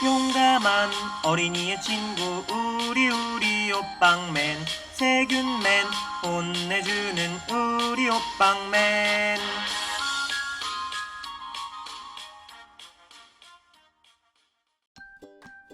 용감한 어린이의 친구 우리 호빵맨, 세균맨 혼내주는 우리 호빵맨.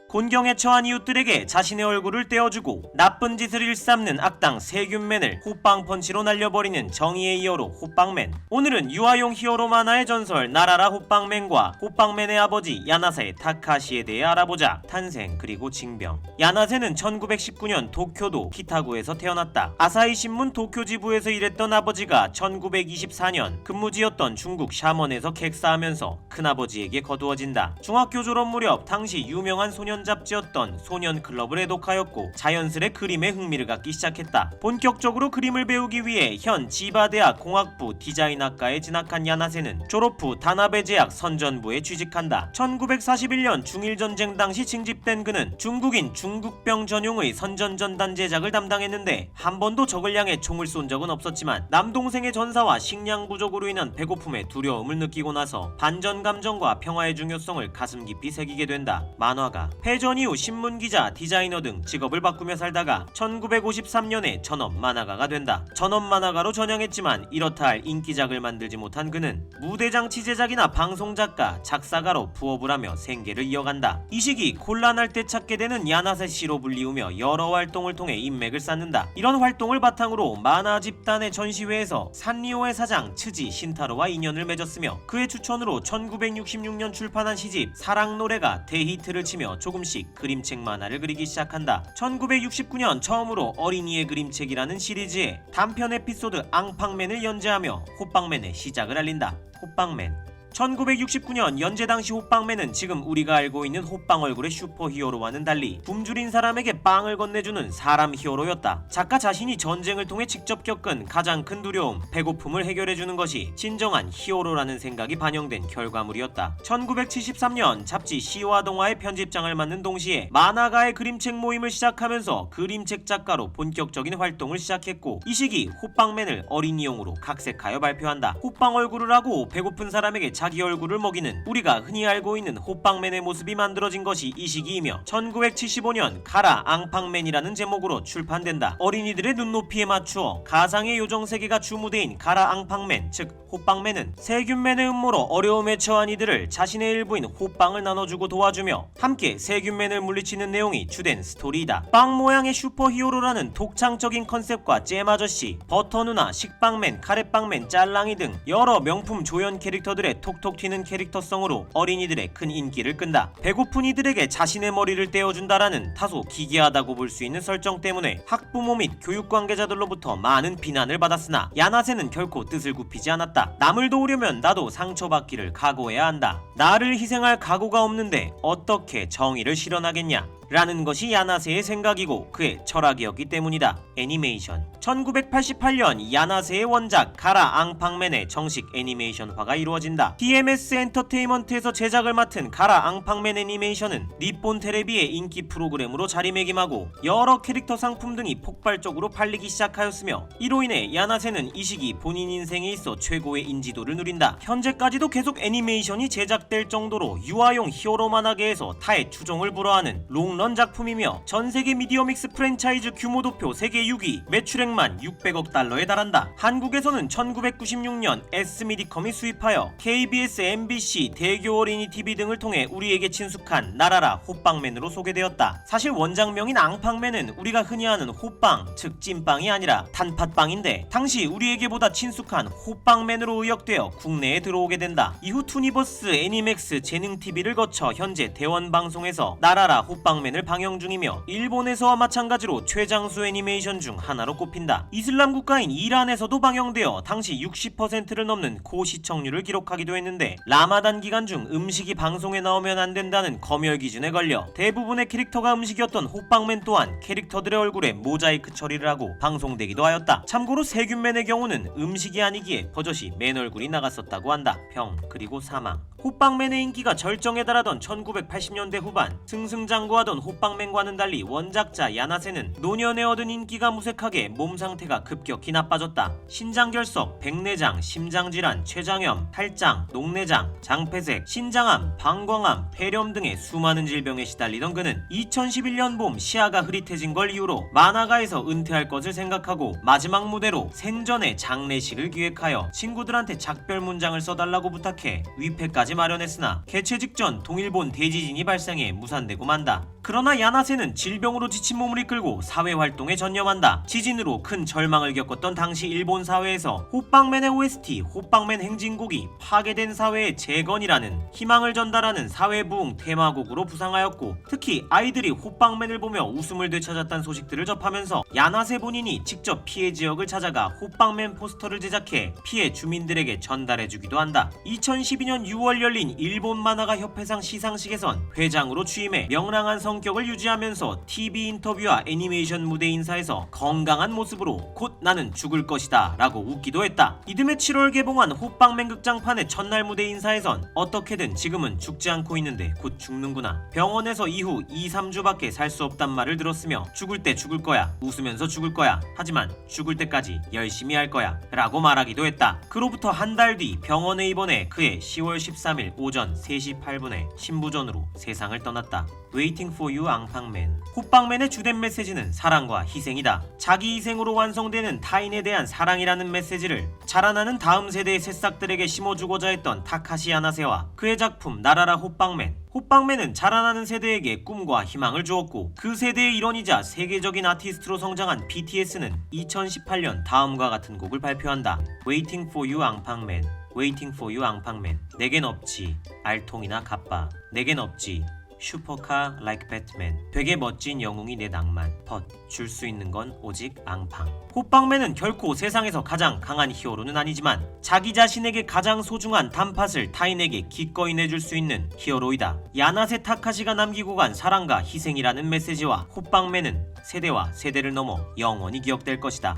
곤경에 처한 이웃들에게 자신의 얼굴을 떼어주고 나쁜 짓을 일삼는 악당 세균맨을 호빵펀치로 날려버리는 정의의 히어로 호빵맨. 오늘은 유아용 히어로 만화의 전설 나라라 호빵맨과 호빵맨의 아버지 야나세 타카시에 대해 알아보자. 탄생 그리고 징병. 야나세는 1919년 도쿄도 키타구에서 태어났다. 아사히 신문 도쿄 지부에서 일했던 아버지가 1924년 근무지였던 중국 샤먼에서 객사하면서 큰아버지에게 거두어진다. 중학교 졸업 무렵 당시 유명한 소년 잡지였던 소년클럽을 애독하였고 자연스레 그림에 흥미를 갖기 시작했다. 본격적으로 그림을 배우기 위해 현 지바대학 공학부 디자인학과에 진학한 야나세는 졸업 후 다나베 제약 선전부에 취직한다. 1941년 중일전쟁 당시 징집된 그는 중국인 중국병 전용의 선전전단 제작을 담당했는데 한 번도 적을 향해 총을 쏜 적은 없었지만 남동생의 전사와 식량 부족으로 인한 배고픔에 두려움을 느끼고 나서 반전 감정과 평화의 중요성을 가슴 깊이 새기게 된다. 만화가, 패전 이후 신문기자, 디자이너 등 직업을 바꾸며 살다가 1953년에 전업 만화가가 된다. 전업 만화가로 전향했지만 이렇다 할 인기작을 만들지 못한 그는 무대장치 제작이나 방송작가, 작사가로 부업을 하며 생계를 이어간다. 이 시기 곤란할 때 찾게 되는 야나세 씨로 불리우며 여러 활동을 통해 인맥을 쌓는다. 이런 활동을 바탕으로 만화 집단의 전시회에서 산리오의 사장 츠지 신타로와 인연을 맺었으며 그의 추천으로 1966년 출판한 시집 사랑노래가 대히트를 치며 조금씩 그림책 만화를 그리기 시작한다. 1969년 처음으로 어린이의 그림책이라는 시리즈에 단편 에피소드 앙팡맨을 연재하며 호빵맨의 시작을 알린다. 호빵맨. 1969년 연재 당시 호빵맨은 지금 우리가 알고 있는 호빵 얼굴의 슈퍼히어로와는 달리 굶주린 사람에게 빵을 건네주는 사람 히어로였다. 작가 자신이 전쟁을 통해 직접 겪은 가장 큰 두려움, 배고픔을 해결해주는 것이 진정한 히어로라는 생각이 반영된 결과물이었다. 1973년 잡지 시와 동화의 편집장을 맡는 동시에 만화가의 그림책 모임을 시작하면서 그림책 작가로 본격적인 활동을 시작했고 이 시기 호빵맨을 어린이용으로 각색하여 발표한다. 호빵 얼굴을 하고 배고픈 사람에게 자기 얼굴을 먹이는 우리가 흔히 알고 있는 호빵맨의 모습이 만들어진 것이 이 시기이며 1975년 가라 앙팡맨이라는 제목으로 출판된다. 어린이들의 눈높이에 맞추어 가상의 요정세계가 주무대인 가라 앙팡맨, 즉 호빵맨은 세균맨의 음모로 어려움에 처한 이들을 자신의 일부인 호빵을 나눠주고 도와주며 함께 세균맨을 물리치는 내용이 주된 스토리이다. 빵 모양의 슈퍼히어로라는 독창적인 컨셉과 잼 아저씨, 버터 누나, 식빵맨, 카레빵맨, 짤랑이 등 여러 명품 조연 캐릭터들의 톡톡 튀는 캐릭터성으로 어린이들의 큰 인기를 끈다. 배고픈 이들에게 자신의 머리를 떼어준다라는 다소 기괴하다고 볼 수 있는 설정 때문에 학부모 및 교육 관계자들로부터 많은 비난을 받았으나 야나세는 결코 뜻을 굽히지 않았다. 남을 도우려면 나도 상처받기를 각오해야 한다. 나를 희생할 각오가 없는데 어떻게 정의를 실현하겠냐? 라는 것이 야나세의 생각이고 그의 철학이었기 때문이다. 애니메이션. 1988년 야나세의 원작 가라 앙팡맨의 정식 애니메이션화가 이루어진다. TMS 엔터테인먼트에서 제작을 맡은 가라 앙팡맨 애니메이션은 니폰 테레비의 인기 프로그램으로 자리매김하고 여러 캐릭터 상품 등이 폭발적으로 팔리기 시작하였으며 이로 인해 야나세는 이 시기 본인 인생에 있어 최고의 인지도를 누린다. 현재까지도 계속 애니메이션이 제작될 정도로 유아용 히어로 만화계에서 타의 추종을 불허하는 롱런 작품이며 전세계 미디어믹스 프랜차이즈 규모 도표 세계 6위, 매출액만 600억 달러에 달한다. 한국에서는 1996년 S미디컴이 수입하여 KBS, MBC, 대교 어린이 TV 등을 통해 우리에게 친숙한 나라라 호빵맨으로 소개되었다. 사실 원작명인 앙팡맨은 우리가 흔히 아는 호빵, 즉 찐빵이 아니라 단팥빵인데 당시 우리에게보다 친숙한 호빵맨으로 의역되어 국내에 들어오게 된다. 이후 투니버스, 애니맥스, 재능TV를 거쳐 현재 대원방송에서 나라라 호빵맨을 방영 중이며 일본에서와 마찬가지로 최장수 애니메이션 중 하나로 꼽힌다. 이슬람 국가인 이란에서도 방영되어 당시 60%를 넘는 고시청률을 기록하기도 했는데 라마단 기간 중 음식이 방송에 나오면 안 된다는 검열 기준에 걸려 대부분의 캐릭터가 음식이었던 호빵맨 또한 캐릭터들의 얼굴에 모자이크 처리를 하고 방송되기도 하였다. 참고로 세균맨의 경우는 음식이 아니기에 버젓이 맨 얼굴이 나갔었다고 한다. 평 그리고 사망. 호빵맨의 인기가 절정에 달하던 1980년대 후반, 승승장구하던 호빵맨과는 달리 원작자 야나세는 노년에 얻은 인기가 무색하게 몸 상태가 급격히 나빠졌다. 신장결석, 백내장, 심장질환, 췌장염, 탈장, 녹내장, 장폐색, 신장암, 방광암, 폐렴 등의 수많은 질병에 시달리던 그는 2011년 봄 시야가 흐릿해진 걸 이유로 만화가에서 은퇴할 것을 생각하고 마지막 무대로 생전의 장례식을 기획하여 친구들한테 작별 문장을 써달라고 부탁해 위패까지 마련했으나 개최 직전 동일본 대지진이 발생해 무산되고 만다. 그러나 야나세는 질병으로 지친 몸을 이끌고 사회활동에 전념한다. 지진으로 큰 절망을 겪었던 당시 일본 사회에서 호빵맨의 OST 호빵맨 행진곡이 파괴된 사회의 재건이라는 희망을 전달하는 사회부흥 테마곡으로 부상하였고, 특히 아이들이 호빵맨을 보며 웃음을 되찾았다는 소식들을 접하면서 야나세 본인이 직접 피해 지역을 찾아가 호빵맨 포스터를 제작해 피해 주민들에게 전달해주기도 한다. 2012년 6월 열린 일본 만화가 협회상 시상식에선 회장으로 취임해 명랑한 성격을 유지하면서 TV 인터뷰와 애니메이션 무대 인사에서 건강한 모습으로 곧 나는 죽을 것이다 라고 웃기도 했다. 이듬해 7월 개봉한 호빵맨 극장판의 첫날 무대 인사에선 어떻게든 지금은 죽지 않고 있는데 곧 죽는구나, 병원에서 이후 2-3주밖에 살 수 없단 말을 들었으며 죽을 때 죽을 거야, 웃으면서 죽을 거야, 하지만 죽을 때까지 열심히 할 거야 라고 말하기도 했다. 그로부터 한 달 뒤 병원에 입원해 그해 10월 13일 오전 3시 8분에 신부전으로 세상을 떠났다. Waiting for you 앙팡맨. 호빵맨의 주된 메시지는 사랑과 희생이다. 자기 희생으로 완성되는 타인에 대한 사랑이라는 메시지를 자라나는 다음 세대의 새싹들에게 심어주고자 했던 타카시 야나세와 그의 작품 나라라 호빵맨. 호빵맨은 자라나는 세대에게 꿈과 희망을 주었고, 그 세대의 일원이자 세계적인 아티스트로 성장한 BTS는 2018년 다음과 같은 곡을 발표한다. Waiting for you 앙팡맨. Waiting for you 앙팡맨. 내겐 없지 알통이나 갑바, 내겐 없지 슈퍼카 like 배트맨. 되게 멋진 영웅이 내 낭만. 벗 줄 수 있는 건 오직 앙팡. 호빵맨은 결코 세상에서 가장 강한 히어로는 아니지만 자기 자신에게 가장 소중한 단팥을 타인에게 기꺼이 내줄 수 있는 히어로이다. 야나세 타카시가 남기고 간 사랑과 희생이라는 메시지와 호빵맨은 세대와 세대를 넘어 영원히 기억될 것이다.